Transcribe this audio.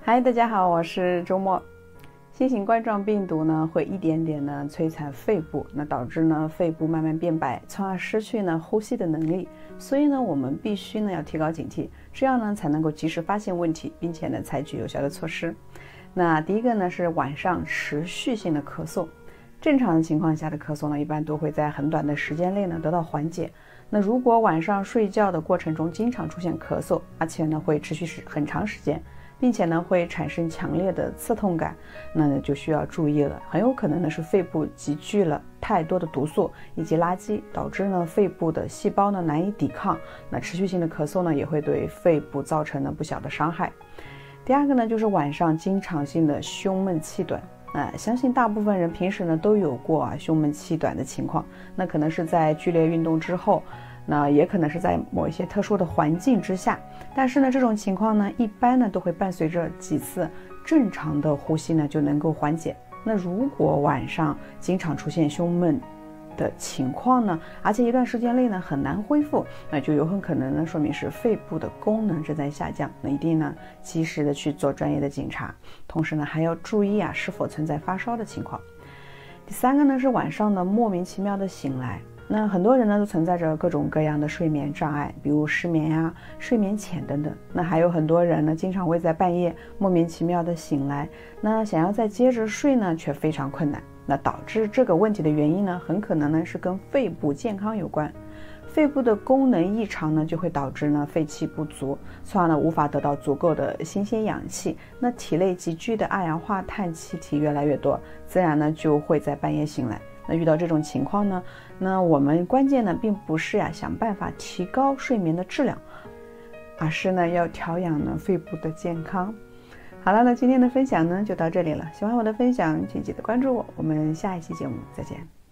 嗨，大家好，我是周末。新型冠状病毒呢，会一点点呢摧残肺部，那导致呢肺部慢慢变白，从而失去呢呼吸的能力。所以呢，我们必须呢要提高警惕，这样呢才能够及时发现问题，并且呢采取有效的措施。那第一个呢是晚上持续性的咳嗽。正常的情况下的咳嗽呢，一般都会在很短的时间内呢得到缓解。那如果晚上睡觉的过程中经常出现咳嗽，而且呢会持续很长时间，并且呢会产生强烈的刺痛感，那就需要注意了。很有可能呢是肺部积聚了太多的毒素以及垃圾，导致呢肺部的细胞呢难以抵抗。那持续性的咳嗽呢也会对肺部造成呢不小的伤害。第二个呢就是晚上经常性的胸闷气短。相信大部分人平时呢都有过胸闷气短的情况，那可能是在剧烈运动之后，那也可能是在某一些特殊的环境之下，但是呢这种情况呢一般呢都会伴随着几次正常的呼吸呢就能够缓解。那如果晚上经常出现胸闷的情况呢，而且一段时间内呢很难恢复，那就有很可能呢说明是肺部的功能正在下降。那一定呢及时的去做专业的检查，同时呢还要注意是否存在发烧的情况。第三个呢是晚上呢莫名其妙的醒来。那很多人呢都存在着各种各样的睡眠障碍，比如失眠睡眠浅等等。那还有很多人呢经常会在半夜莫名其妙的醒来，那想要再接着睡呢却非常困难。那导致这个问题的原因呢，很可能呢是跟肺部健康有关。肺部的功能异常呢，就会导致呢肺气不足，从而呢无法得到足够的新鲜氧气。那体内积聚的二氧化碳气体越来越多，自然呢就会在半夜醒来。那遇到这种情况呢，那我们关键呢并不是想办法提高睡眠的质量，而是呢要调养呢肺部的健康。好了，那今天的分享呢就到这里了。喜欢我的分享，请记得关注我，我们下一期节目再见。